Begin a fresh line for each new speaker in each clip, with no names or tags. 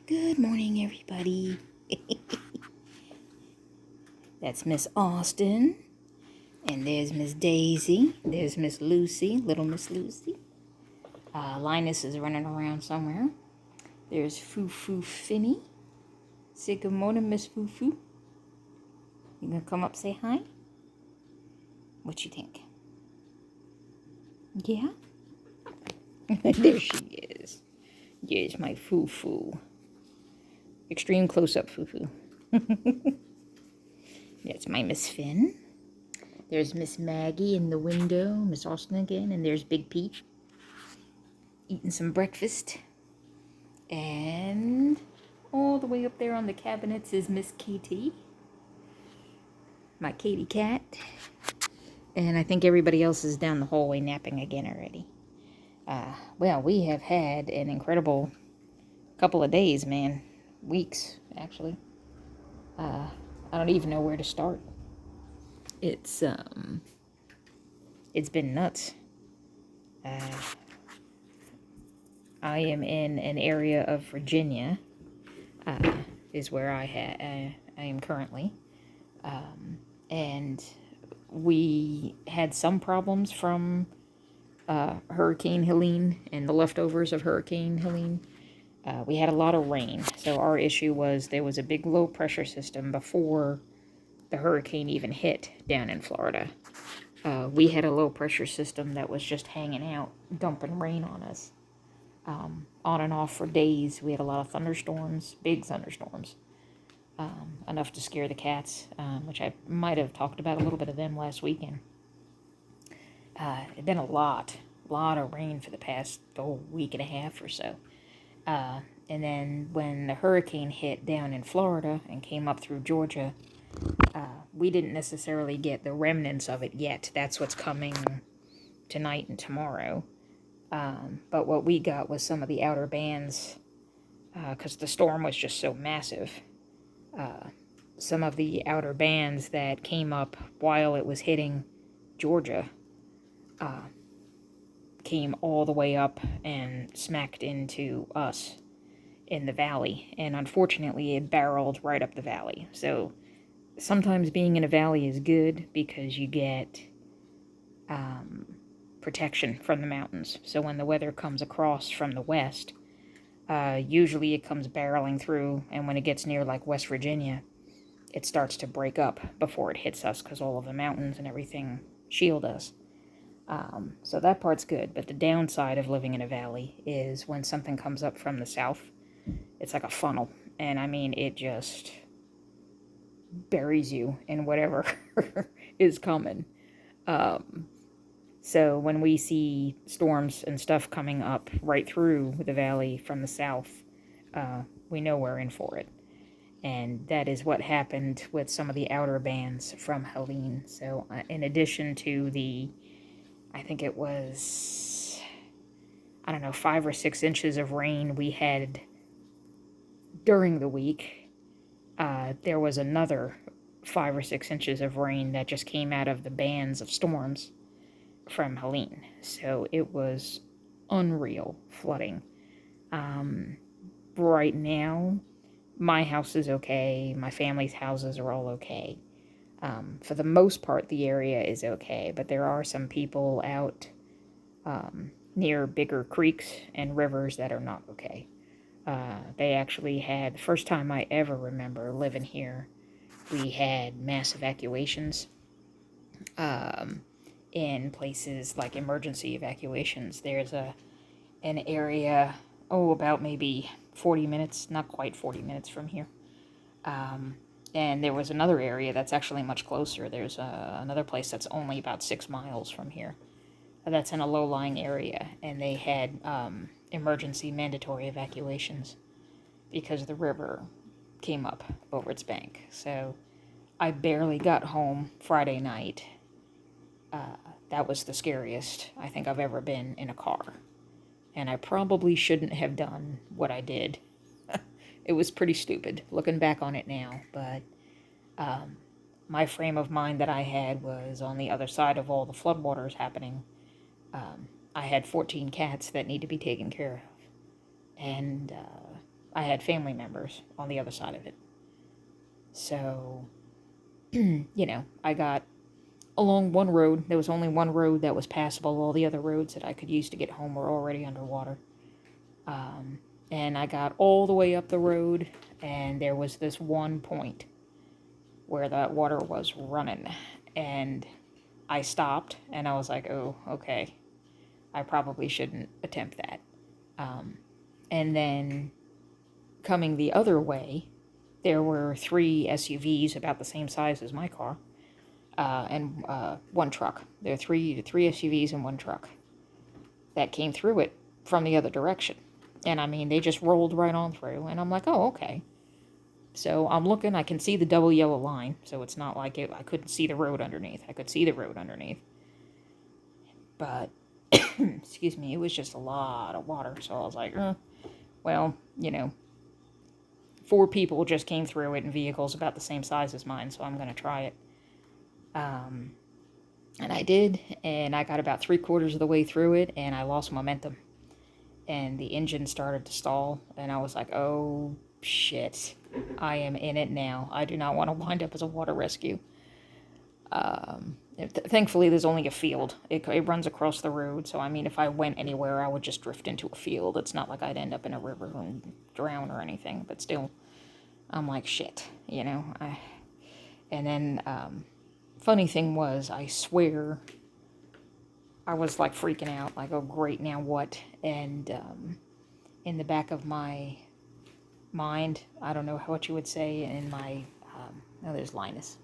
Good morning, everybody. That's Miss Austin. And there's Miss Daisy. There's Miss Lucy, little Miss Lucy. Linus is running around somewhere. There's Foo Finny. Say good morning, Miss Foo. You gonna come up say hi? What you think? Yeah? There she is. Yes, my Foo. Extreme close-up Foo. That's my Miss Finn. There's Miss Maggie in the window, Miss Austin again, and there's Big Pete eating some breakfast. And all the way up there on the cabinets is Miss Katie, my Katie cat. And I think everybody else is down the hallway napping again already. Well, we have had an incredible couple of days, man. Weeks, actually. I don't even know where to start. It's been nuts. I am in an area of Virginia, is where I am currently, and we had some problems from Hurricane Helene and the leftovers of Hurricane Helene. We had a lot of rain, so our issue was there was a big low pressure system before the hurricane even hit down in Florida. We had a low pressure system that was just hanging out, dumping rain on us. On and off for days. We had a lot of thunderstorms, big thunderstorms, enough to scare the cats, which I might have talked about a little bit of them last weekend. It's been a lot of rain for the past week and a half or so. And then when the hurricane hit down in Florida and came up through Georgia, we didn't necessarily get the remnants of it yet. That's what's coming tonight and tomorrow. But what we got was some of the outer bands, because the storm was just so massive. Some of the outer bands that came up while it was hitting Georgia came all the way up and smacked into us in the valley. And unfortunately, it barreled right up the valley. So sometimes being in a valley is good because you get protection from the mountains. So when the weather comes across from the west, usually it comes barreling through, and when it gets near like West Virginia, it starts to break up before it hits us because all of the mountains and everything shield us. So that part's good, but the downside of living in a valley is when something comes up from the south, it's like a funnel, and I mean, it just buries you in whatever is coming. So when we see storms and stuff coming up right through the valley from the south, we know we're in for it. And that is what happened with some of the outer bands from Helene. So in addition to I think it was, 5 or 6 inches of rain we had during the week, there was another 5 or 6 inches of rain that just came out of the bands of storms from Helene. So it was unreal flooding. Right now, my house is okay. My family's houses are all okay. For the most part, the area is okay, but there are some people out near bigger creeks and rivers that are not okay. They actually had, the first time I ever remember living here, we had mass evacuations in places like emergency evacuations. There's an area, about maybe 40 minutes, not quite 40 minutes from here. And there was another area that's actually much closer. There's another place that's only about 6 miles from here. That's in a low-lying area, and they had emergency mandatory evacuations because the river came up over its bank. So I barely got home Friday night. That was the scariest I think I've ever been in a car. And I probably shouldn't have done what I did. It was pretty stupid, looking back on it now. But my frame of mind that I had was on the other side of all the floodwaters happening. I had 14 cats that need to be taken care of. And I had family members on the other side of it. So, you know, I got along one road. There was only one road that was passable. All the other roads that I could use to get home were already underwater. And I got all the way up the road, and there was this one point where that water was running. And I stopped, and I was like, oh, okay. I probably shouldn't attempt that. And then coming the other way, there were 3 SUVs about the same size as my car, and one truck. There are three SUVs and one truck that came through it from the other direction. And I mean, they just rolled right on through, and I'm like, oh, okay. So I'm looking, I can see the double yellow line, so it's not like I couldn't see the road underneath. I could see the road underneath. But, excuse me, it was just a lot of water, so I was like, well, you know, 4 people just came through it in vehicles about the same size as mine, so I'm going to try it. And I did, and I got about 3/4 of the way through it, and I lost momentum. And the engine started to stall, and I was like, oh, shit, I am in it now. I do not want to wind up as a water rescue. Thankfully, there's only a field. It runs across the road, so I mean, if I went anywhere, I would just drift into a field. It's not like I'd end up in a river and drown or anything, but still, I'm like, shit, you know. And then, funny thing was, I swear, I was like freaking out, like, oh great, now what? And in the back of my mind, I don't know what you would say, in my, oh, there's Linus.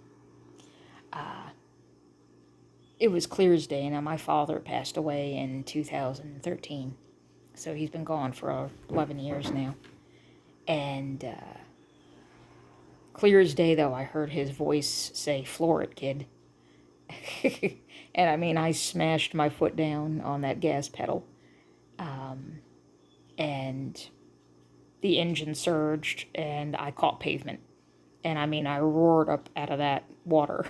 It was clear as day. Now, my father passed away in 2013, so he's been gone for 11 years now. And clear as day, though, I heard his voice say, floor it, kid. And I mean, I smashed my foot down on that gas pedal. And the engine surged, and I caught pavement. And I mean, I roared up out of that water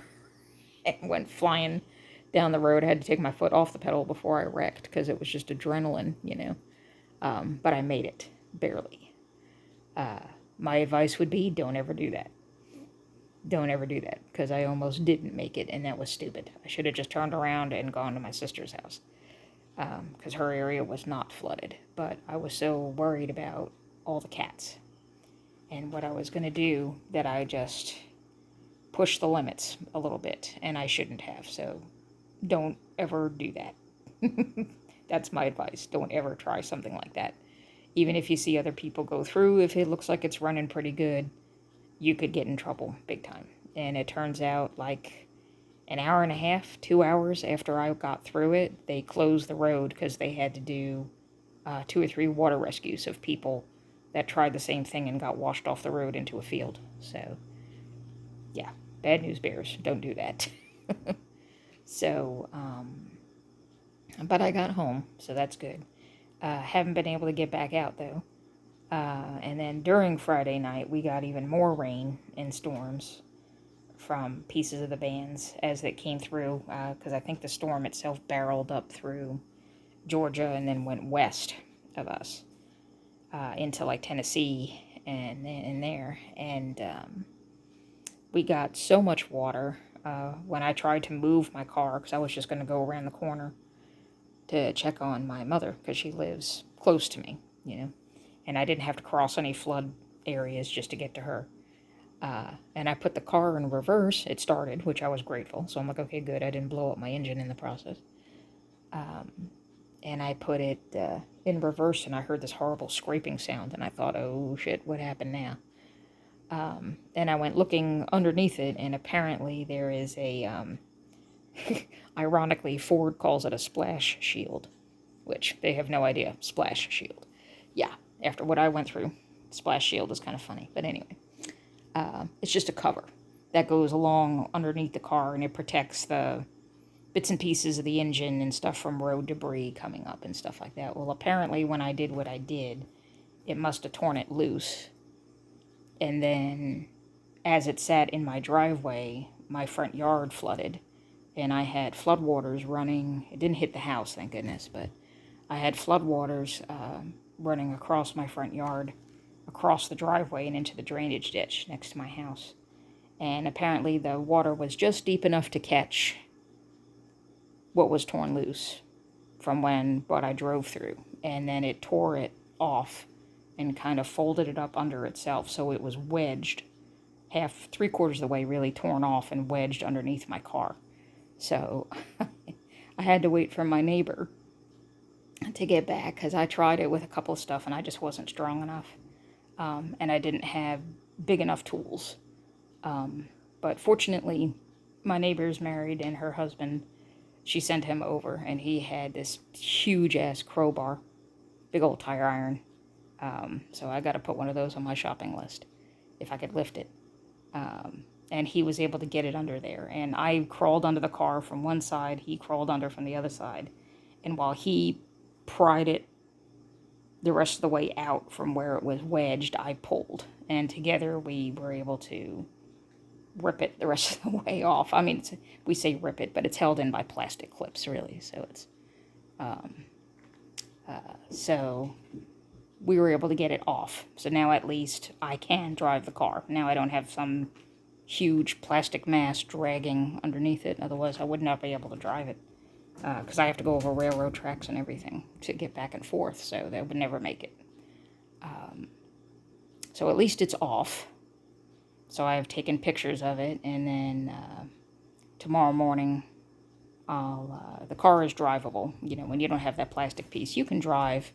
and went flying down the road. I had to take my foot off the pedal before I wrecked, because it was just adrenaline, you know. But I made it, barely. My advice would be, don't ever do that. Don't ever do that, because I almost didn't make it, and that was stupid. I should have just turned around and gone to my sister's house, because her area was not flooded. But I was so worried about all the cats and what I was going to do that I just pushed the limits a little bit, and I shouldn't have. So don't ever do that. That's my advice. Don't ever try something like that. Even if you see other people go through, if it looks like it's running pretty good, you could get in trouble big time. And it turns out, like an hour and a half, 2 hours after I got through it, they closed the road because they had to do 2 or 3 water rescues of people that tried the same thing and got washed off the road into a field. So, yeah, bad news bears. Don't do that. So, but I got home, so that's good. Haven't been able to get back out, though. And then during Friday night, we got even more rain and storms from pieces of the bands as it came through, because I think the storm itself barreled up through Georgia and then went west of us into like Tennessee and in there. And we got so much water when I tried to move my car, because I was just going to go around the corner to check on my mother, because she lives close to me, you know. And I didn't have to cross any flood areas just to get to her. And I put the car in reverse. It started, which I was grateful. So I'm like, okay, good. I didn't blow up my engine in the process. And I put it in reverse, and I heard this horrible scraping sound. And I thought, oh, shit, what happened now? And I went looking underneath it, and apparently there is a, ironically, Ford calls it a splash shield, which they have no idea. Splash shield. Yeah. After what I went through, splash shield is kind of funny. But anyway, it's just a cover that goes along underneath the car, and it protects the bits and pieces of the engine and stuff from road debris coming up and stuff like that. Well, apparently when I did what I did, it must have torn it loose. And then as it sat in my driveway, my front yard flooded, and I had floodwaters running. It didn't hit the house, thank goodness, but I had floodwaters running across my front yard across the driveway and into the drainage ditch next to my house. And apparently the water was just deep enough to catch what was torn loose from what I drove through. And then it tore it off and kind of folded it up under itself, so it was wedged, three-quarters of the way really torn off and wedged underneath my car. So I had to wait for my neighbor to get back, because I tried it with a couple of stuff and I just wasn't strong enough. And I didn't have big enough tools. But fortunately, my neighbor's married, and her husband, she sent him over, and he had this huge-ass crowbar, big old tire iron. So I got to put one of those on my shopping list, if I could lift it. And he was able to get it under there. And I crawled under the car from one side, he crawled under from the other side. And while he pried it the rest of the way out from where it was wedged, I pulled. And together we were able to rip it the rest of the way off. I mean, we say rip it, but it's held in by plastic clips, really. So it's, so we were able to get it off. So now at least I can drive the car. Now I don't have some huge plastic mass dragging underneath it. Otherwise I would not be able to drive it. Because I have to go over railroad tracks and everything to get back and forth. So that would never make it. So at least it's off. So I have taken pictures of it, and then tomorrow morning, the car is drivable. You know, when you don't have that plastic piece, you can drive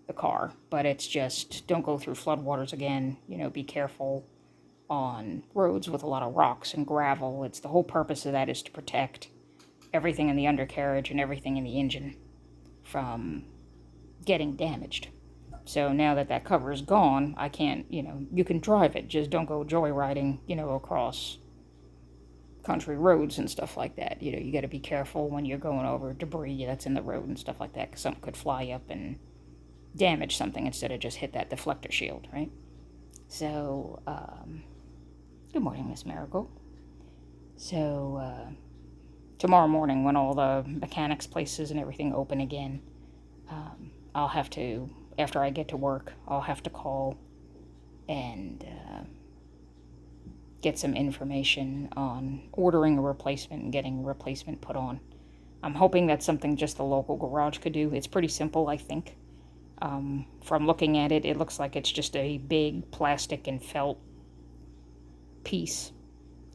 the car, but it's just, don't go through floodwaters again. You know, be careful on roads with a lot of rocks and gravel. It's the whole purpose of that is to protect everything in the undercarriage and everything in the engine from getting damaged. So now that that cover is gone, I can't, you know, you can drive it, just don't go joyriding, you know, across country roads and stuff like that. You know, you got to be careful when you're going over debris that's in the road and stuff like that, because something could fly up and damage something instead of just hit that deflector shield, right? So, good morning, Miss Marigold. So, tomorrow morning, when all the mechanics places and everything open again, I'll have to, after I get to work, I'll have to call and get some information on ordering a replacement and getting a replacement put on. I'm hoping that's something just the local garage could do. It's pretty simple, I think. From looking at it, it looks like it's just a big plastic and felt piece,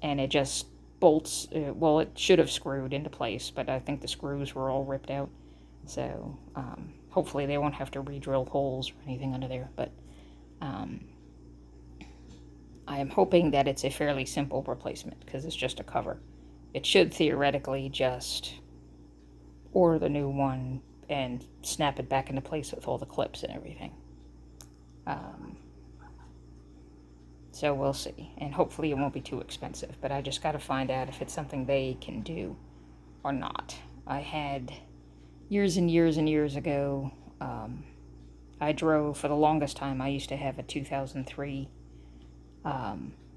and it just bolts, well, it should have screwed into place, but I think the screws were all ripped out. So, hopefully they won't have to re-drill holes or anything under there, but I am hoping that it's a fairly simple replacement, because it's just a cover. It should theoretically just order the new one and snap it back into place with all the clips and everything. So we'll see, and hopefully it won't be too expensive, but I just got to find out if it's something they can do or not. I had, years and years and years ago, I drove, for the longest time, I used to have a 2003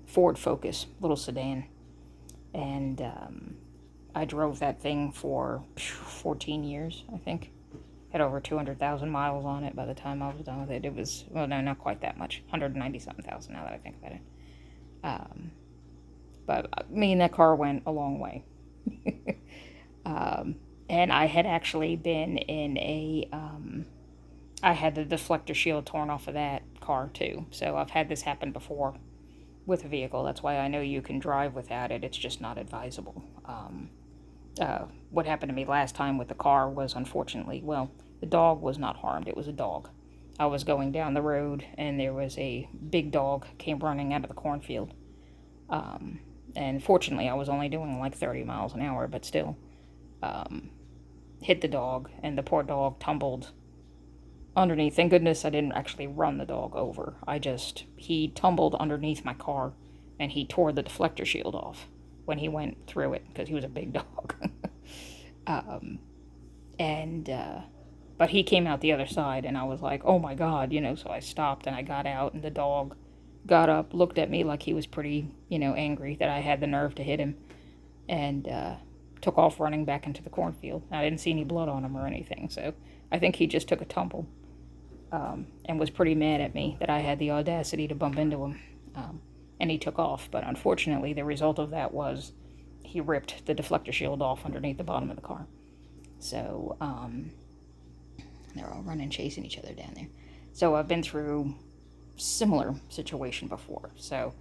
Ford Focus, little sedan, and I drove that thing for 14 years, I think. Had over 200,000 miles on it by the time I was done with it. It was, well, no, not quite that much, 190-something thousand now that I think about it. But me and that car went a long way. And I had actually been in a, I had the deflector shield torn off of that car too. So I've had this happen before with a vehicle. That's why I know you can drive without it. It's just not advisable. What happened to me last time with the car was, unfortunately, well, the dog was not harmed. It was a dog. I was going down the road, and there was a big dog came running out of the cornfield. And fortunately, I was only doing like 30 miles an hour, but still, hit the dog, and the poor dog tumbled underneath. Thank goodness I didn't actually run the dog over. He tumbled underneath my car, and he tore the deflector shield off when he went through it, because he was a big dog. But he came out the other side, and I was like, oh my God, you know, so I stopped, and I got out, and the dog got up, looked at me like he was pretty, you know, angry that I had the nerve to hit him, and took off running back into the cornfield. I didn't see any blood on him or anything, so I think he just took a tumble. and was pretty mad at me that I had the audacity to bump into him. And he took off, but unfortunately the result of that was he ripped the deflector shield off underneath the bottom of the car. So they're all running, chasing each other down there. So I've been through similar situation before. So,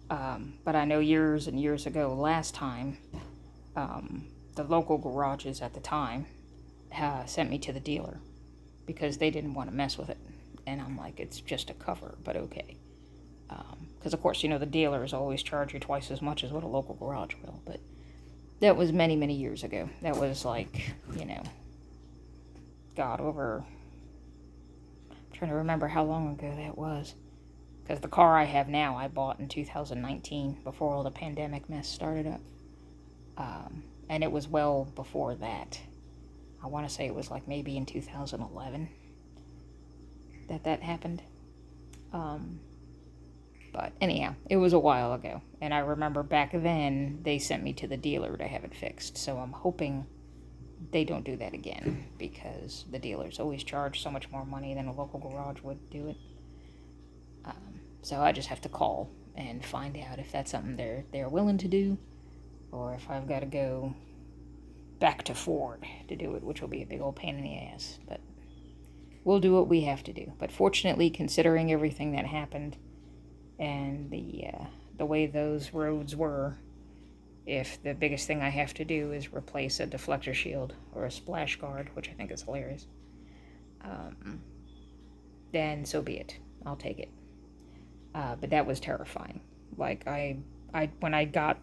but I know years and years ago, last time, the local garages at the time sent me to the dealer because they didn't want to mess with it. And I'm like, it's just a cover, but okay. Because, of course, the dealers always charge you twice as much as what a local garage will. But that was many, many years ago. That was like, God, over... I'm trying to remember how long ago that was. Because the car I have now, I bought in 2019, before all the pandemic mess started up. And it was well before that. I want to say it was like maybe in 2011 that happened. But anyhow, it was a while ago. And I remember back then, they sent me to the dealer to have it fixed. So I'm hoping they don't do that again, because the dealers always charge so much more money than a local garage would do it. So I just have to call and find out if that's something they're willing to do, or if I've got to go back to Ford to do it, which will be a big old pain in the ass. But we'll do what we have to do. But fortunately, considering everything that happened and the way those roads were, if the biggest thing I have to do is replace a deflector shield or a splash guard, which I think is hilarious, then so be it. I'll take it. But that was terrifying. Like, when I got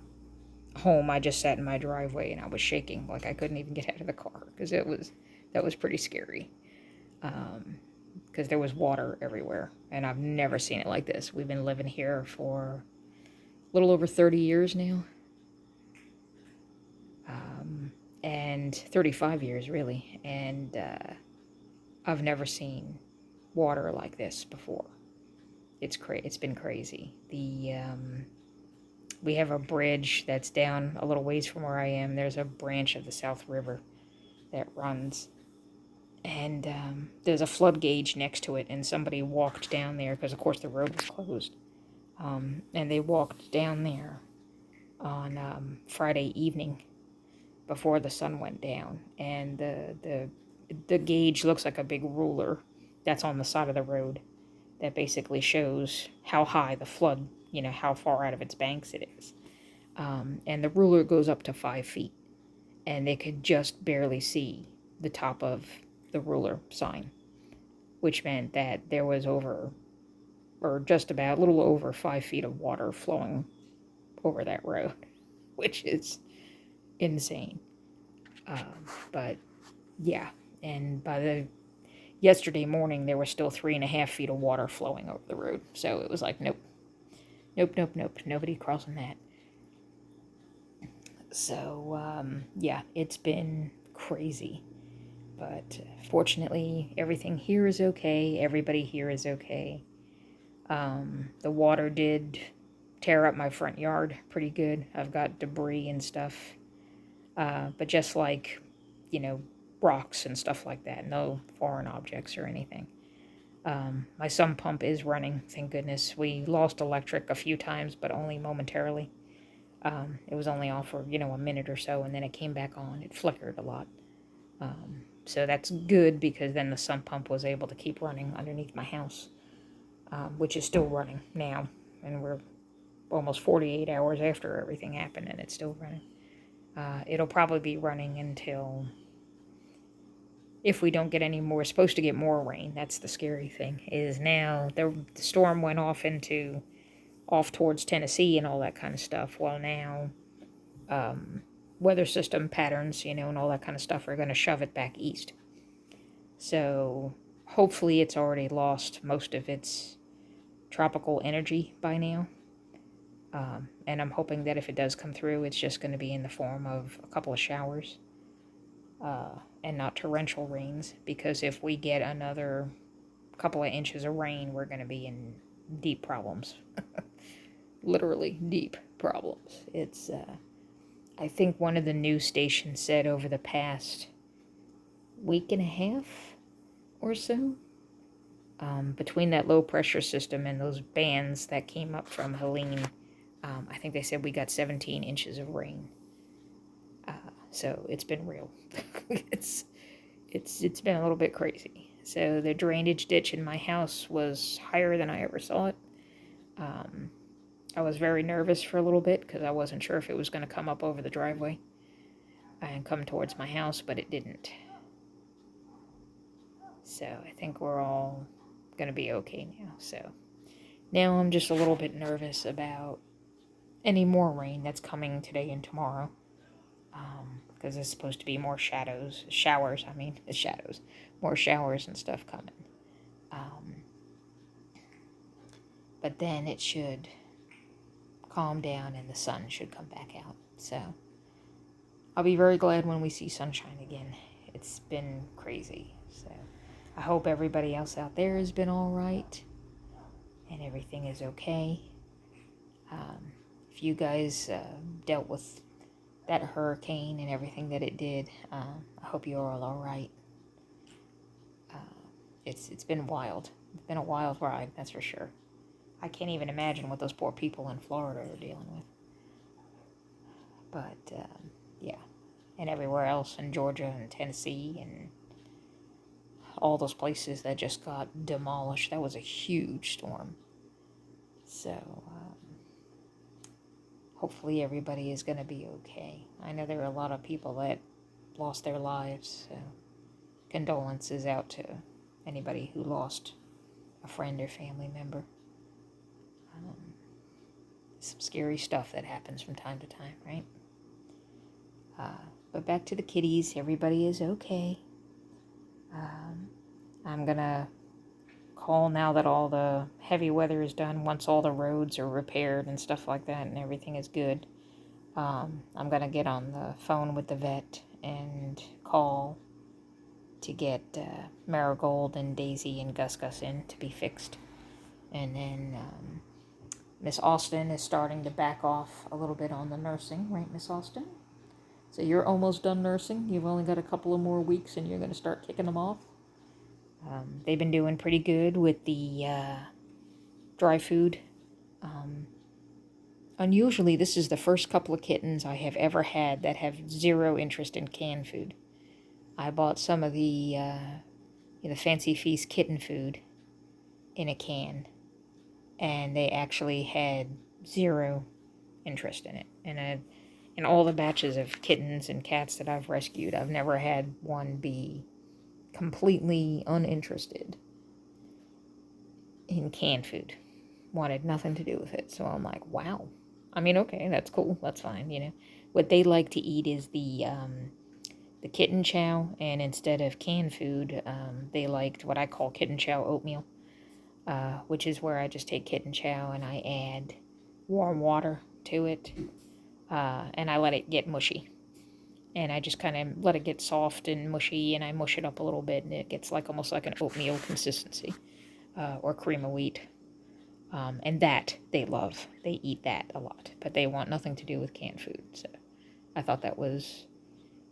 home, I just sat in my driveway and I was shaking. Like, I couldn't even get out of the car, because that was pretty scary. Because there was water everywhere, and I've never seen it like this. We've been living here for a little over 30 years now. And 35 years, really. And I've never seen water like this before. It's been crazy. We have a bridge that's down a little ways from where I am. There's a branch of the South River that runs. And there's a flood gauge next to it, and somebody walked down there, because of course the road was closed. And they walked down there on Friday evening before the sun went down, and the gauge looks like a big ruler that's on the side of the road that basically shows how high the flood, how far out of its banks it is. And the ruler goes up to 5 feet, and they could just barely see the top of the ruler sign, which meant that there was just about a little over 5 feet of water flowing over that road, which is insane. But yeah, and by yesterday morning, there was still 3.5 feet of water flowing over the road. So it was like, nope, nobody crossing that. So yeah, it's been crazy. But fortunately, everything here is okay. Everybody here is okay. The water did tear up my front yard pretty good. I've got debris and stuff. But just like, rocks and stuff like that. No foreign objects or anything. My sump pump is running, thank goodness. We lost electric a few times, but only momentarily. It was only off for, a minute or so, and then it came back on. It flickered a lot. So that's good, because then the sump pump was able to keep running underneath my house, which is still running now. And we're almost 48 hours after everything happened, and it's still running. It'll probably be running until, if we don't get any more, we're supposed to get more rain. That's the scary thing, is now the storm went off towards Tennessee and all that kind of stuff. Well, now weather system patterns, and all that kind of stuff are going to shove it back east. So hopefully it's already lost most of its tropical energy by now. And I'm hoping that if it does come through, it's just going to be in the form of a couple of showers and not torrential rains, because if we get another couple of inches of rain, we're going to be in deep problems. Literally deep problems. It's, I think one of the news stations said over the past week and a half or so, Between that low pressure system and those bands that came up from Helene, I think they said we got 17 inches of rain. So it's been real. it's been a little bit crazy. So the drainage ditch in my house was higher than I ever saw it. I was very nervous for a little bit because I wasn't sure if it was going to come up over the driveway and come towards my house, but it didn't. So I think we're all going to be okay now. So now I'm just a little bit nervous about any more rain that's coming today and tomorrow. Because there's supposed to be more showers, more showers and stuff coming. But then it should calm down and the sun should come back out. So I'll be very glad when we see sunshine again. It's been crazy. So I hope everybody else out there has been all right and everything is okay. If you guys dealt with that hurricane and everything that it did, I hope you're all right. It's been wild. It's been a wild ride, that's for sure. I can't even imagine what those poor people in Florida are dealing with. But, yeah. And everywhere else in Georgia and Tennessee and all those places that just got demolished. That was a huge storm. So, hopefully everybody is going to be okay. I know there are a lot of people that lost their lives, so condolences out to anybody who lost a friend or family member. Some scary stuff that happens from time to time, right? But back to the kitties. Everybody is okay. I'm gonna call now that all the heavy weather is done, once all the roads are repaired and stuff like that and everything is good. I'm gonna get on the phone with the vet and call to get Marigold and Daisy and Gus Gus in to be fixed. And then Miss Austin is starting to back off a little bit on the nursing, right, Miss Austin? So you're almost done nursing. You've only got a couple of more weeks and you're going to start kicking them off. They've been doing pretty good with the dry food. Unusually, this is the first couple of kittens I have ever had that have zero interest in canned food. I bought some of the Fancy Feast kitten food in a can, and they actually had zero interest in it. And in all the batches of kittens and cats that I've rescued, I've never had one be completely uninterested in canned food. Wanted nothing to do with it. So I'm like, wow. I mean, okay, that's cool. That's fine, What they like to eat is the kitten chow, and instead of canned food, they liked what I call kitten chow oatmeal, which is where I just take kitten chow and I add warm water to it, and I let it get mushy. And I just kind of let it get soft and mushy, and I mush it up a little bit, and it gets almost like an oatmeal consistency, or cream of wheat. And that they love. They eat that a lot, but they want nothing to do with canned food. So I thought that was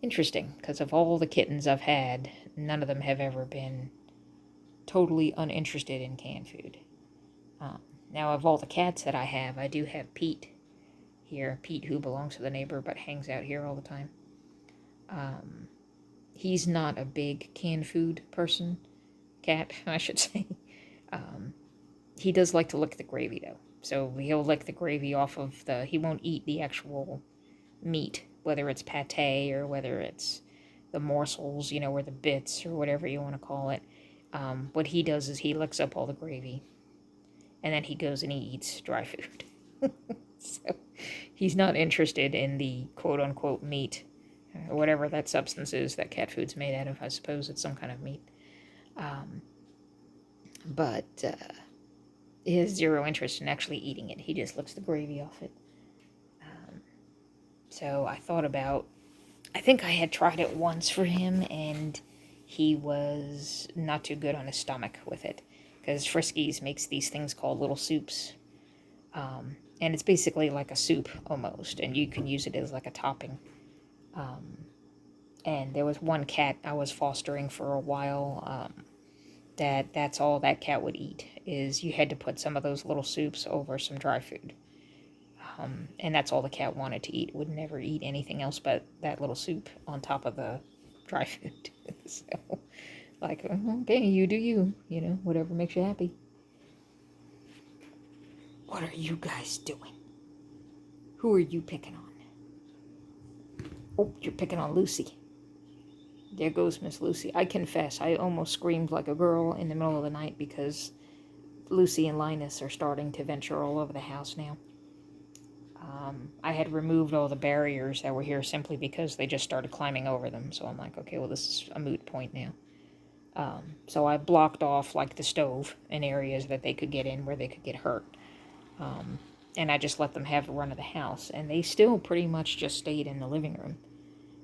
interesting, because of all the kittens I've had, none of them have ever been totally uninterested in canned food. Now, of all the cats that I do have Pete here. Pete, who belongs to the neighbor but hangs out here all the time. He's not a big canned food cat, I should say. He does like to lick the gravy, though. So he'll lick the gravy off of he won't eat the actual meat, whether it's pate or whether it's the morsels, or the bits or whatever you want to call it. What he does is he licks up all the gravy, and then he goes and he eats dry food. So he's not interested in the quote-unquote meat, or whatever that substance is that cat food's made out of. I suppose it's some kind of meat. But he has zero interest in actually eating it. He just licks the gravy off it. So I think I had tried it once for him, and he was not too good on his stomach with it, because Friskies makes these things called little soups. And it's basically like a soup almost, and you can use it as like a topping. And there was one cat I was fostering for a while. that's all that cat would eat, is you had to put some of those little soups over some dry food. And that's all the cat wanted to eat. It would never eat anything else but that little soup on top of the dry food. So, like, okay, you do you, whatever makes you happy. What are you guys doing? Who are you picking on? Oh, you're picking on Lucy. There goes Miss Lucy. I confess, I almost screamed like a girl in the middle of the night because Lucy and Linus are starting to venture all over the house now. I had removed all the barriers that were here simply because they just started climbing over them. So I'm like, okay, well, this is a moot point now. So I blocked off, like, the stove and areas that they could get in where they could get hurt. And I just let them have the run of the house. And they still pretty much just stayed in the living room.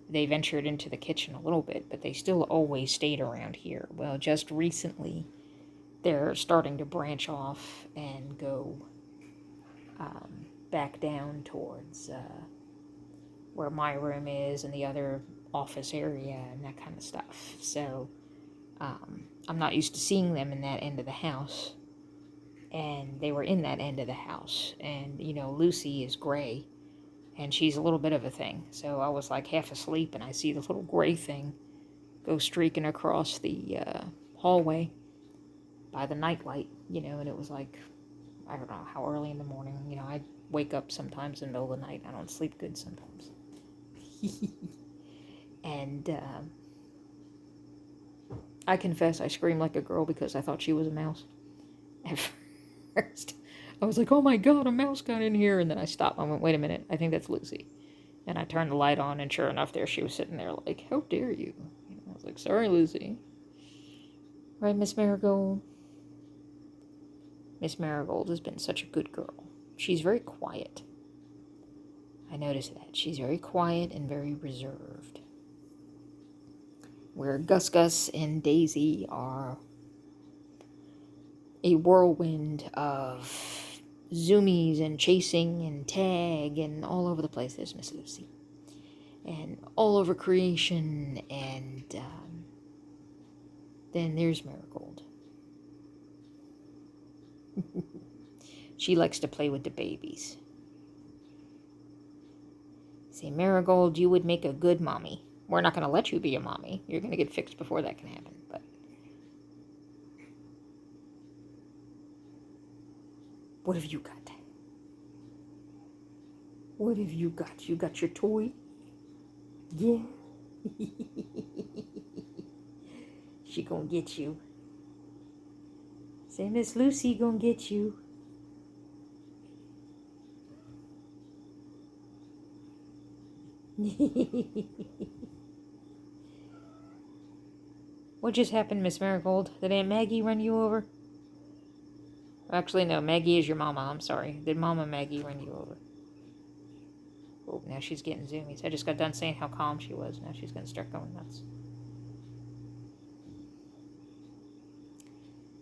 They ventured into the kitchen a little bit, but they still always stayed around here. Well, just recently, they're starting to branch off and go back down towards where my room is and the other office area and that kind of stuff. So I'm not used to seeing them in that end of the house. And they were in that end of the house. And, Lucy is gray. And she's a little bit of a thing. So I was like half asleep and I see the little gray thing go streaking across the hallway by the nightlight, and it was like, I don't know how early in the morning. I wake up sometimes in the middle of the night. I don't sleep good sometimes. And I confess I screamed like a girl because I thought she was a mouse. At first, I was like, oh my god, a mouse got in here. And then I stopped. I went, wait a minute, I think that's Lucy. And I turned the light on, and sure enough, there she was sitting there like, how dare you? I was like, sorry, Lucy. Right, Miss Marigold? Miss Marigold has been such a good girl. She's very quiet. I noticed that. She's very quiet and very reserved. Where Gus Gus and Daisy are a whirlwind of zoomies and chasing and tag and all over the place. There's Miss Lucy. And all over creation, and then there's Marigold. She likes to play with the babies. Say, Marigold, you would make a good mommy. We're not going to let you be a mommy. You're going to get fixed before that can happen. But what have you got? What have you got? You got your toy? Yeah. She gonna get you. Say, Miss Lucy gonna get you. What just happened, Miss Marigold? Did Aunt Maggie run you over? Actually, no. Maggie is your mama. I'm sorry. Did Mama Maggie run you over? Oh, now she's getting zoomies. I just got done saying how calm she was. Now she's going to start going nuts.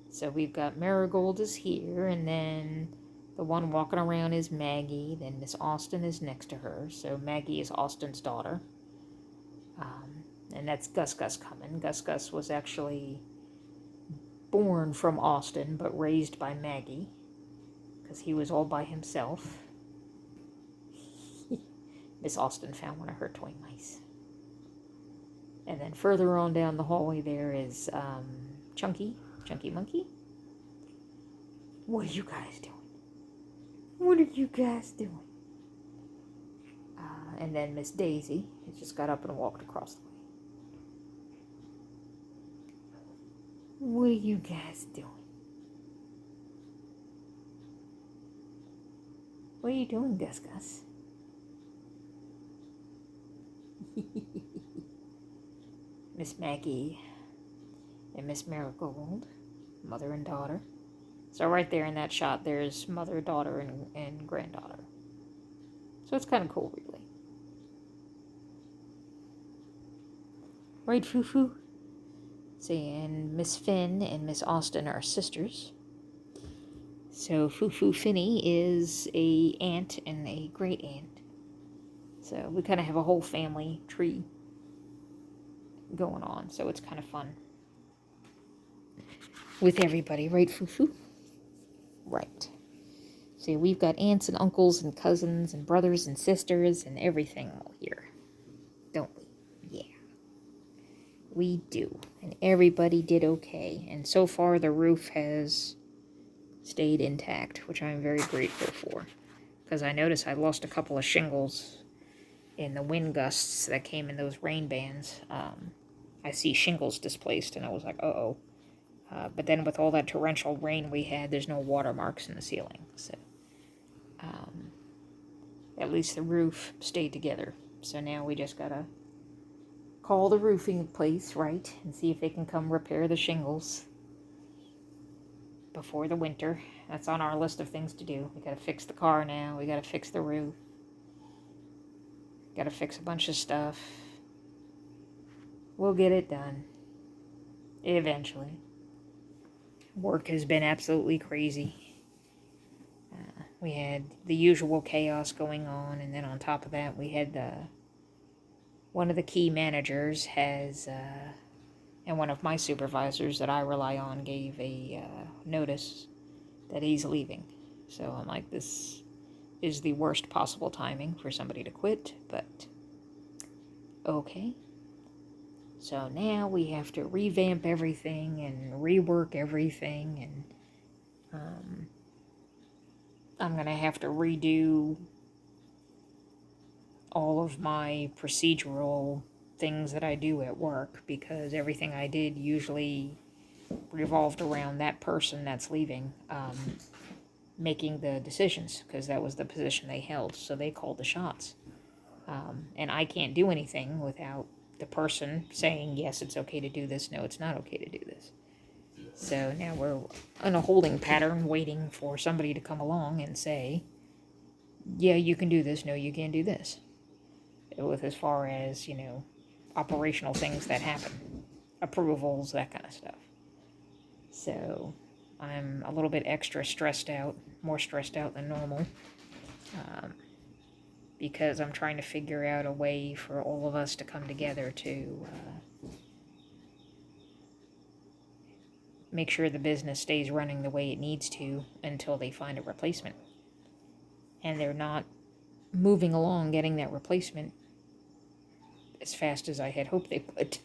So we've got Marigold is here, and then the one walking around is Maggie. Then Miss Austin is next to her. So Maggie is Austin's daughter. And that's Gus Gus coming. Gus Gus was actually born from Austin, but raised by Maggie, because he was all by himself. Miss Austin found one of her toy mice. And then further on down the hallway there is Chunky Monkey. What are you guys doing? What are you guys doing? And then Miss Daisy has just got up and walked across the way. What are you guys doing? What are you doing, Gus Gus? Miss Maggie and Miss Marigold, mother and daughter. So right there in that shot, there's mother, daughter, and granddaughter. So it's kind of cool, really. Right, Foo-Foo? See, and Miss Finn and Miss Austin are sisters. So Foo-Foo Finny is a aunt and a great aunt. So we kind of have a whole family tree going on. So it's kind of fun. with everybody, right, Fufu? Right. See, we've got aunts and uncles and cousins and brothers and sisters and everything all here, don't we? Yeah, we do. And everybody did okay. And so far, the roof has stayed intact, which I'm very grateful for. Because I noticed I lost a couple of shingles in the wind gusts that came in those rain bands. I see shingles displaced, and I was like, uh-oh. But then with all that torrential rain we had, there's no watermarks in the ceiling. So at least the roof stayed together. So now we just gotta call the roofing place, right, and see if they can come repair the shingles before the winter. That's on our list of things to do. We gotta fix the car now. We gotta fix the roof. Gotta fix a bunch of stuff. We'll get it done. Eventually. Work has been absolutely crazy. We had the usual chaos going on, and then on top of that, we had one of the key managers has, and one of my supervisors that I rely on gave a notice that he's leaving. So I'm like, this is the worst possible timing for somebody to quit, but okay. So now we have to revamp everything and rework everything, and I'm going to have to redo all of my procedural things that I do at work, because everything I did usually revolved around that person that's leaving making the decisions, because that was the position they held, so they called the shots. And I can't do anything without the person saying, yes, it's okay to do this, no, it's not okay to do this. So now we're in a holding pattern waiting for somebody to come along and say, yeah, you can do this, no, you can't do this. With as far as, operational things that happen, approvals, that kind of stuff. So I'm a little bit extra stressed out, more stressed out than normal, because I'm trying to figure out a way for all of us to come together to make sure the business stays running the way it needs to until they find a replacement. And they're not moving along getting that replacement as fast as I had hoped they would.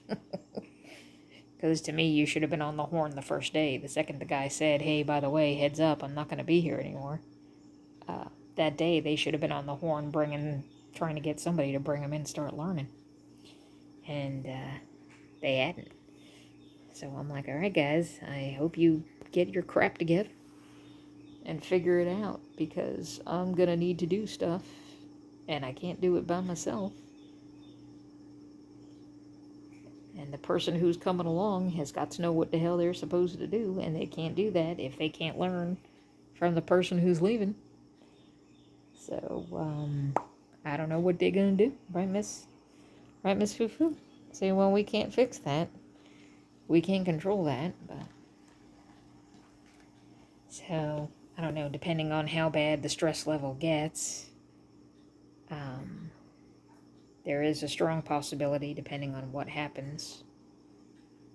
Because to me, you should have been on the horn the first day. The second the guy said, hey, by the way, heads up, I'm not going to be here anymore. That day, they should have been on the horn trying to get somebody to bring them in and start learning. And they hadn't. So I'm like, all right, guys, I hope you get your crap together and figure it out, because I'm going to need to do stuff, and I can't do it by myself. And the person who's coming along has got to know what the hell they're supposed to do, and they can't do that if they can't learn from the person who's leaving. So, I don't know what they're going to do, right, Miss Fufu? Say, well, we can't fix that. We can't control that, but... So, I don't know, depending on how bad the stress level gets, there is a strong possibility, depending on what happens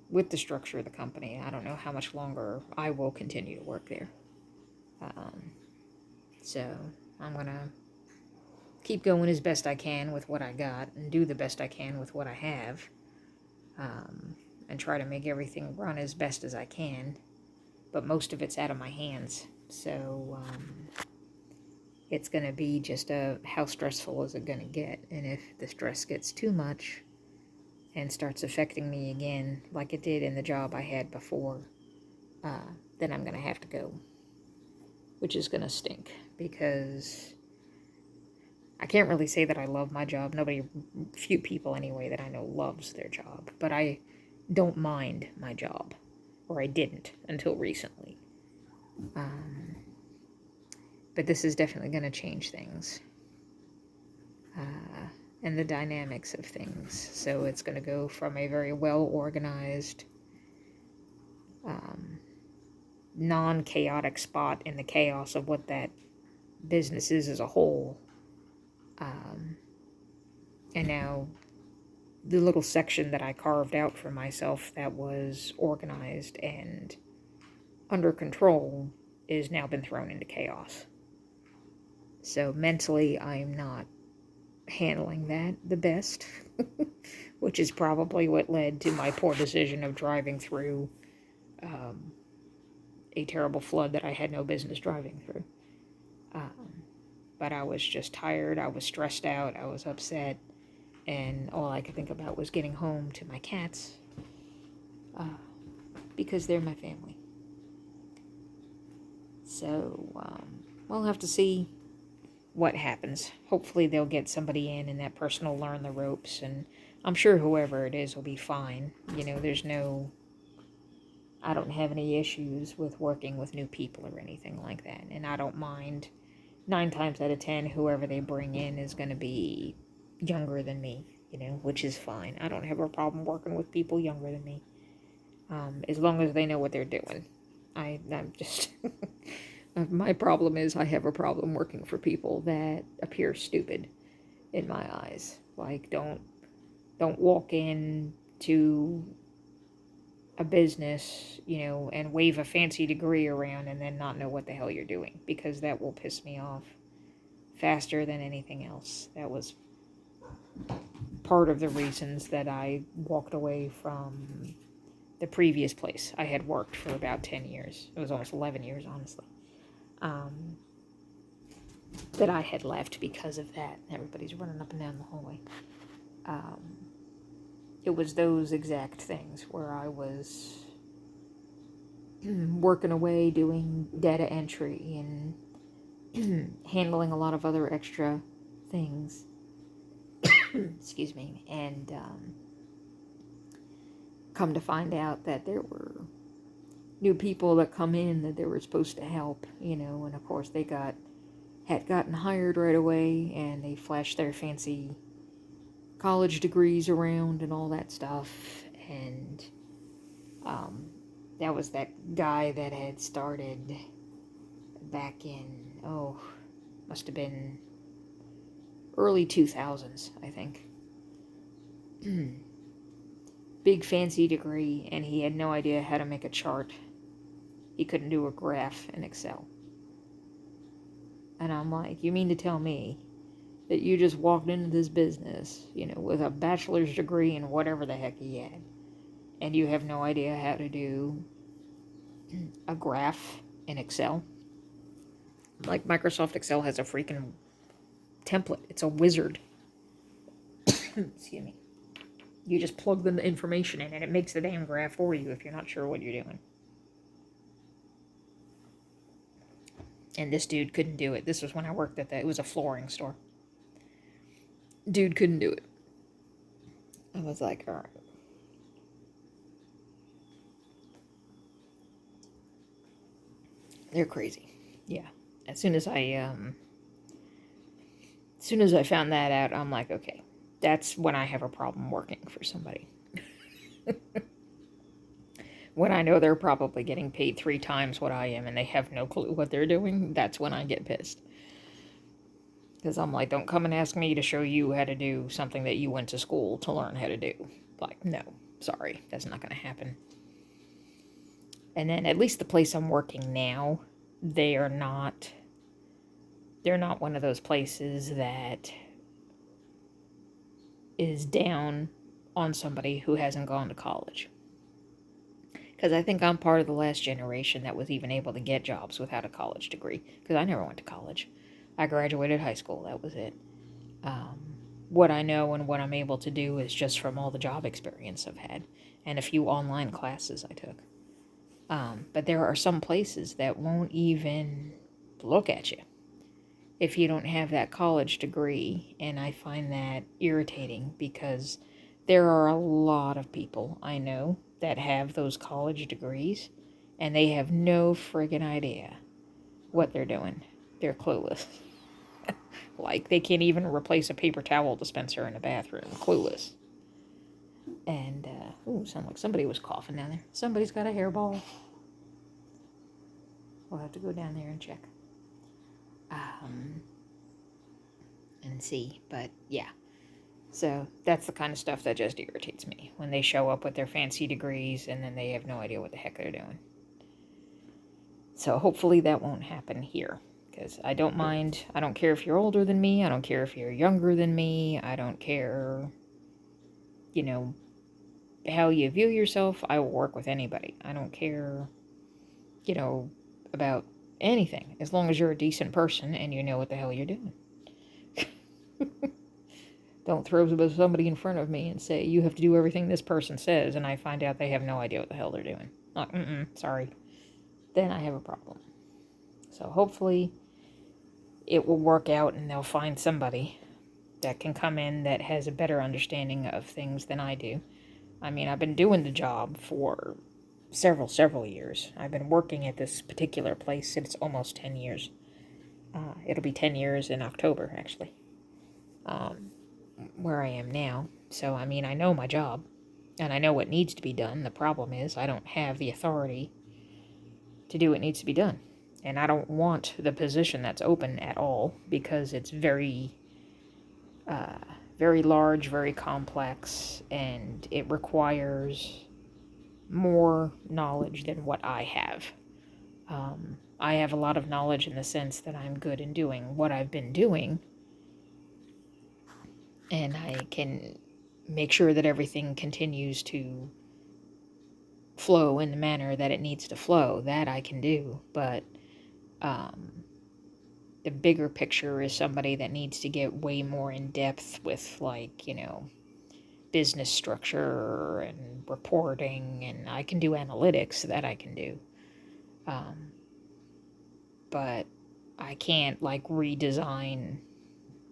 with the structure of the company. I don't know how much longer I will continue to work there. So I'm going to keep going as best I can with what I got and do the best I can with what I have, and try to make everything run as best as I can. But most of it's out of my hands. So it's going to be just how stressful is it going to get? And if the stress gets too much and starts affecting me again, like it did in the job I had before, then I'm going to have to go, which is going to stink, because I can't really say that I love my job. Few people anyway that I know loves their job, but I don't mind my job, or I didn't until recently. But this is definitely going to change things, and the dynamics of things. So it's going to go from a very well-organized, non-chaotic spot in the chaos of what that business is as a whole. And now the little section that I carved out for myself that was organized and under control is now been thrown into chaos. So mentally, I'm not handling that the best, which is probably what led to my poor decision of driving through a terrible flood that I had no business driving through. But I was just tired, I was stressed out, I was upset, and all I could think about was getting home to my cats, because they're my family. So, we'll have to see what happens. Hopefully they'll get somebody in and that person will learn the ropes, and I'm sure whoever it is will be fine. You know, I don't have any issues with working with new people or anything like that, and I don't mind. 9 times out of 10, whoever they bring in is going to be younger than me, which is fine. I don't have a problem working with people younger than me, as long as they know what they're doing. I'm just... My problem is I have a problem working for people that appear stupid in my eyes. Like, don't walk in to a business, and wave a fancy degree around and then not know what the hell you're doing, because that will piss me off faster than anything else. That was part of the reasons that I walked away from the previous place. I had worked for about 10 years. It was almost 11 years, honestly. That I had left because of that. Everybody's running up and down the hallway. It was those exact things where I was working away, doing data entry and handling a lot of other extra things. Excuse me. And come to find out that there were new people that come in that they were supposed to help, and of course they had gotten hired right away, and they flashed their fancy college degrees around and all that stuff, and that was that guy that had started back in, must have been early 2000s, I think. Big fancy degree, and he had no idea how to make a chart. He couldn't do a graph in Excel. And I'm like, you mean to tell me that you just walked into this business, with a bachelor's degree in whatever the heck he had, and you have no idea how to do a graph in Excel? Like, Microsoft Excel has a freaking template. It's a wizard. Excuse me. You just plug the information in, and it makes the damn graph for you if you're not sure what you're doing. And this dude couldn't do it. This was when I worked at it was a flooring store. Dude couldn't do it. I was like, all right. They're crazy. Yeah. As soon as I found that out, I'm like, okay, that's when I have a problem working for somebody. When I know they're probably getting paid 3 times what I am and they have no clue what they're doing, that's when I get pissed. Because I'm like, don't come and ask me to show you how to do something that you went to school to learn how to do. Like, no, sorry, that's not going to happen. And then at least the place I'm working now, they're not one of those places that is down on somebody who hasn't gone to college. Because I think I'm part of the last generation that was even able to get jobs without a college degree. Because I never went to college. I graduated high school, that was it. What I know and what I'm able to do is just from all the job experience I've had. And a few online classes I took. But there are some places that won't even look at you if you don't have that college degree. And I find that irritating because there are a lot of people I know that have those college degrees, and they have no friggin' idea what they're doing. They're clueless. Like, they can't even replace a paper towel dispenser in a bathroom. Clueless. And, sounded like somebody was coughing down there. Somebody's got a hairball. We'll have to go down there and check. And see, but yeah. So that's the kind of stuff that just irritates me. When they show up with their fancy degrees and then they have no idea what the heck they're doing. So hopefully that won't happen here. Because I don't mind. I don't care if you're older than me. I don't care if you're younger than me. I don't care, you know, how you view yourself. I will work with anybody. I don't care, you know, about anything. As long as you're a decent person and you know what the hell you're doing. Don't throw somebody in front of me and say, you have to do everything this person says, and I find out they have no idea what the hell they're doing. Like, sorry. Then I have a problem. So hopefully it will work out and they'll find somebody that can come in that has a better understanding of things than I do. I mean, I've been doing the job for several years. I've been working at this particular place since almost 10 years. It'll be 10 years in October, actually. Where I am now. So, I mean, I know my job, and I know what needs to be done. The problem is I don't have the authority to do what needs to be done. And I don't want the position that's open at all, because it's very large, very complex, and it requires more knowledge than what I have. I have a lot of knowledge in the sense that I'm good in doing what I've been doing, and I can make sure that everything continues to flow in the manner that it needs to flow. That I can do, but the bigger picture is somebody that needs to get way more in depth with, like, you know, business structure and reporting, and I can do analytics, that I can do. But I can't, like, redesign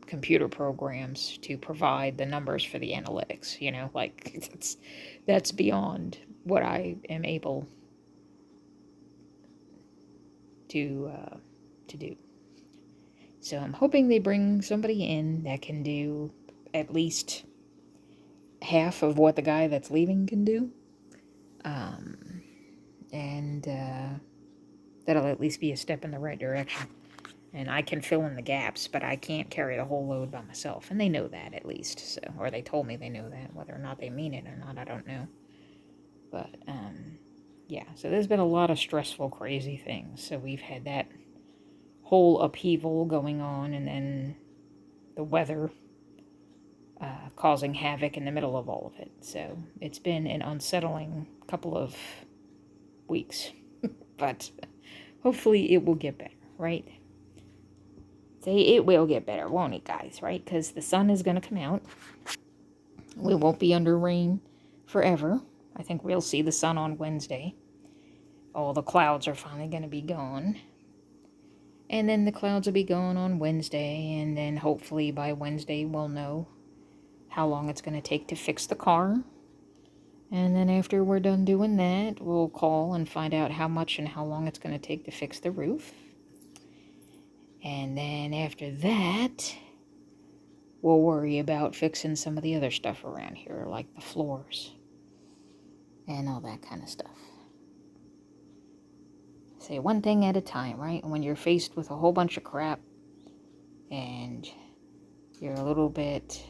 computer programs to provide the numbers for the analytics, you know, like, that's beyond what I am able to do. So I'm hoping they bring somebody in that can do at least half of what the guy that's leaving can do. And that'll at least be a step in the right direction. And I can fill in the gaps, but I can't carry the whole load by myself. And they know that, at least. So, or they told me they know that. Whether or not they mean it or not, I don't know. But, yeah. So there's been a lot of stressful, crazy things. So we've had that whole upheaval going on, and then the weather causing havoc in the middle of all of it. So it's been an unsettling couple of weeks. But hopefully it will get better, right? Say it will get better, won't it, guys, right? Because the sun is going to come out. We won't be under rain forever. I think we'll see the sun on Wednesday. All the clouds are finally going to be gone. And then the clouds will be gone on Wednesday, and then hopefully by Wednesday we'll know how long it's going to take to fix the car. And then after we're done doing that, we'll call and find out how much and how long it's going to take to fix the roof. And then after that, we'll worry about fixing some of the other stuff around here, like the floors and all that kind of stuff. Say one thing at a time, right? When you're faced with a whole bunch of crap and you're a little bit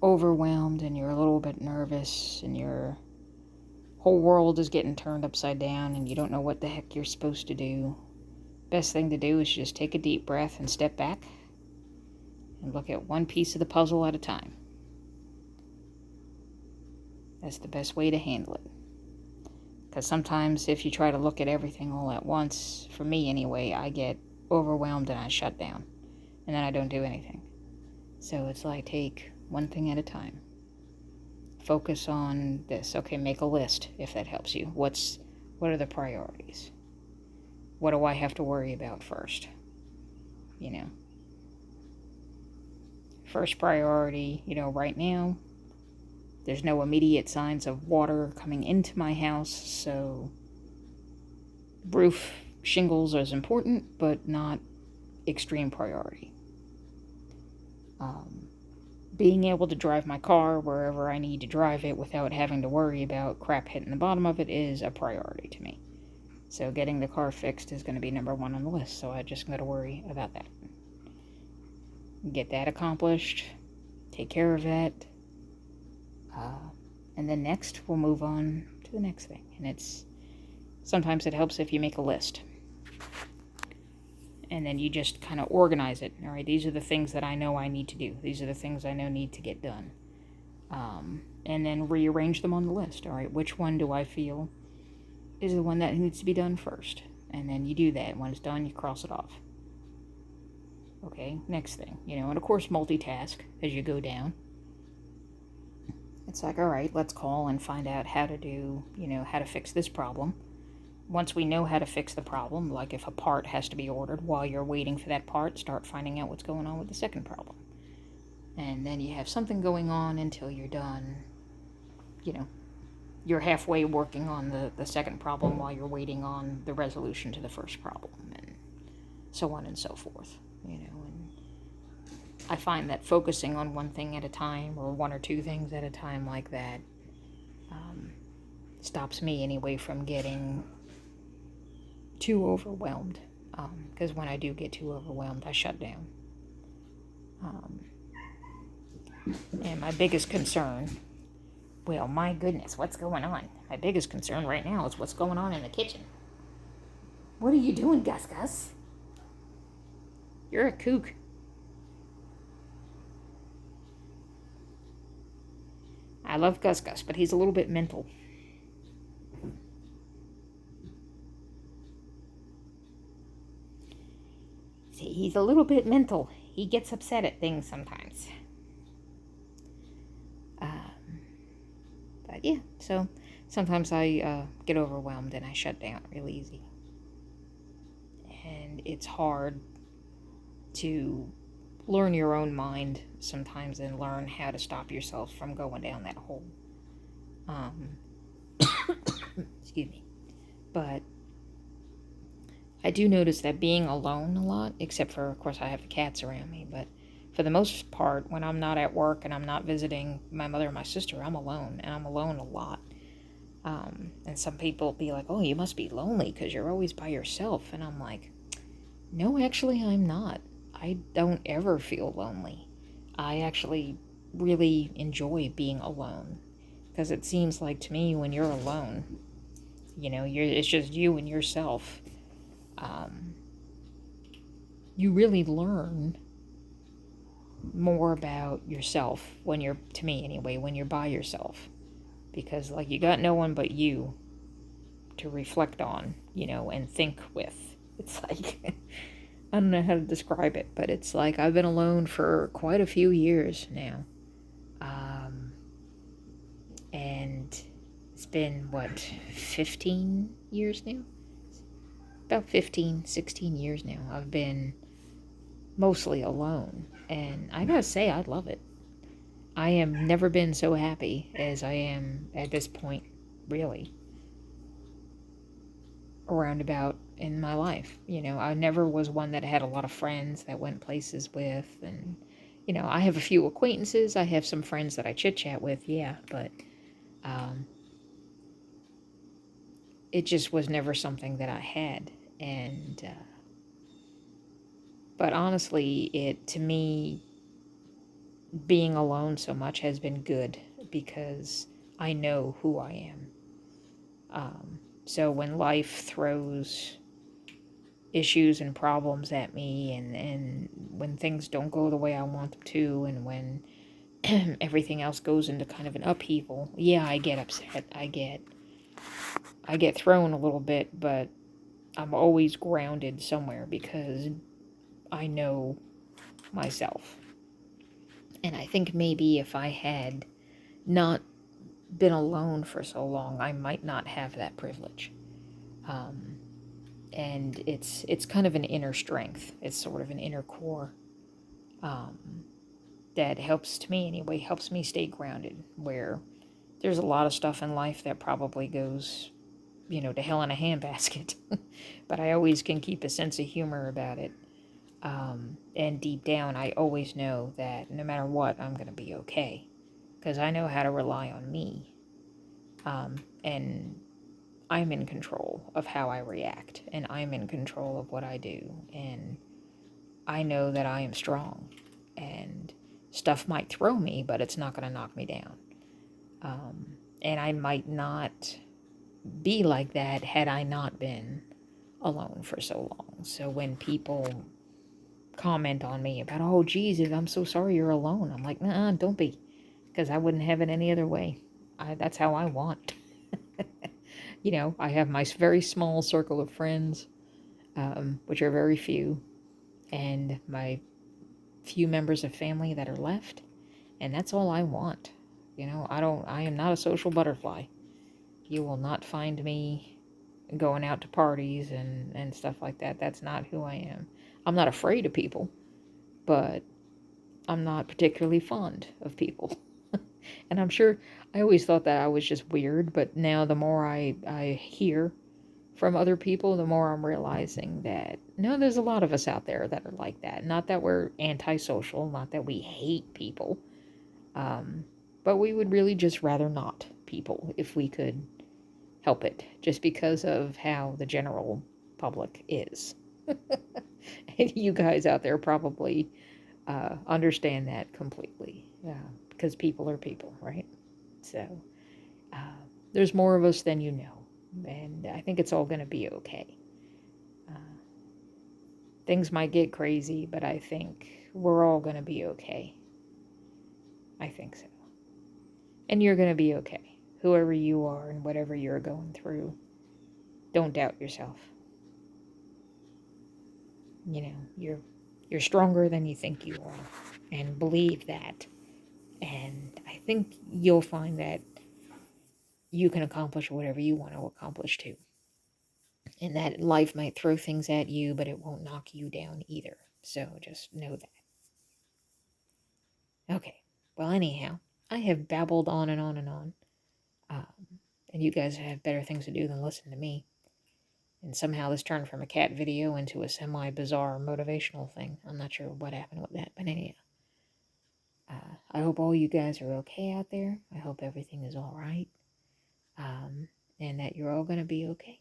overwhelmed and you're a little bit nervous and your whole world is getting turned upside down and you don't know what the heck you're supposed to do, best thing to do is just take a deep breath and step back and look at one piece of the puzzle at a time. That's the best way to handle it. Because sometimes if you try to look at everything all at once, for me anyway, I get overwhelmed and I shut down. And then I don't do anything. So it's like, take one thing at a time. Focus on this. Okay, make a list if that helps you. What are the priorities? What do I have to worry about first? You know. First priority, right now, there's no immediate signs of water coming into my house, so roof shingles is important, but not extreme priority. Being able to drive my car wherever I need to drive it without having to worry about crap hitting the bottom of it is a priority to me. So getting the car fixed is going to be number one on the list, so I just got to worry about that. Get that accomplished, take care of that, and then next we'll move on to the next thing. And sometimes it helps if you make a list. And then you just kind of organize it. All right, these are the things that I know I need to do. These are the things I know need to get done. And then rearrange them on the list. All right, which one do I feel is the one that needs to be done first? And then you do that. When it's done, you cross it off. Okay, next thing. And of course, multitask as you go down. It's like, all right, let's call and find out how to do, how to fix this problem. Once we know how to fix the problem, like if a part has to be ordered, while you're waiting for that part, start finding out what's going on with the second problem. And then you have something going on until you're done. You're halfway working on the second problem while you're waiting on the resolution to the first problem, and so on and so forth. And I find that focusing on one thing at a time, or one or two things at a time like that, stops me anyway from getting too overwhelmed. Because when I do get too overwhelmed, I shut down. And my biggest concern, well, my goodness, what's going on? My biggest concern right now is what's going on in the kitchen. What are you doing, Gus Gus? You're a kook. I love Gus Gus, but he's a little bit mental. See, he's a little bit mental. He gets upset at things sometimes. But yeah, so sometimes I get overwhelmed and I shut down real easy. And it's hard to learn your own mind sometimes and learn how to stop yourself from going down that hole. Excuse me. But I do notice that being alone a lot, except for, of course, I have the cats around me, but for the most part, when I'm not at work and I'm not visiting my mother or my sister, I'm alone, and I'm alone a lot. And some people be like, oh, you must be lonely because you're always by yourself. And I'm like, no, actually, I'm not. I don't ever feel lonely. I actually really enjoy being alone, because it seems like to me when you're alone, it's just you and yourself. You really learn more about yourself when you're, to me anyway, when you're by yourself, because like you got no one but you to reflect on, and think with. It's like, I don't know how to describe it, but it's like I've been alone for quite a few years now. And it's been, 15 years now? About 15, 16 years now. I've been mostly alone. And I gotta say, I love it. I have never been so happy as I am at this point, really. Around about in my life. I never was one that had a lot of friends that went places with, and I have a few acquaintances, I have some friends that I chit-chat with, yeah, but it just was never something that I had. And but honestly, to me, being alone so much has been good, because I know who I am. So when life throws issues and problems at me, and when things don't go the way I want them to, and when everything else goes into kind of an upheaval, yeah, I get upset. I get thrown a little bit, but I'm always grounded somewhere because I know myself. And I think maybe if I had not been alone for so long, I might not have that privilege. And it's kind of an inner strength. It's sort of an inner core that helps, to me anyway, helps me stay grounded, where there's a lot of stuff in life that probably goes, to hell in a handbasket. But I always can keep a sense of humor about it. And deep down, I always know that no matter what, I'm going to be okay, because I know how to rely on me. And I'm in control of how I react, and I'm in control of what I do, and I know that I am strong, and stuff might throw me, but it's not going to knock me down. And I might not be like that had I not been alone for so long. So when people comment on me about, oh, geez, I'm so sorry you're alone, I'm like, nah, don't be, because I wouldn't have it any other way. That's how I want. You know, I have my very small circle of friends, which are very few, and my few members of family that are left, and that's all I want. You know, I am not a social butterfly. You will not find me going out to parties and stuff like that. That's not who I am. I'm not afraid of people, but I'm not particularly fond of people. And I'm sure I always thought that I was just weird, but now the more I hear from other people, the more I'm realizing that no, there's a lot of us out there that are like that. Not that we're antisocial, not that we hate people, but we would really just rather not people if we could help it, just because of how the general public is. And you guys out there probably understand that completely, because people are people, right? So uh, there's more of us than you know, and I think it's all going to be okay. Uh, Things might get crazy, but I think we're all going to be okay. I think so. And you're going to be okay. Whoever you are and whatever you're going through, don't doubt yourself. You know, you're stronger than you think you are, and believe that. And I think you'll find that you can accomplish whatever you want to accomplish too. And that life might throw things at you, but it won't knock you down either. So just know that. Okay. Well, anyhow, I have babbled on and on and on. And you guys have better things to do than listen to me. And somehow this turned from a cat video into a semi bizarre motivational thing. I'm not sure what happened with that, but anyhow. I hope all you guys are okay out there. I hope everything is all right. And that you're all going to be okay.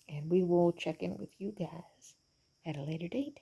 And we will check in with you guys at a later date.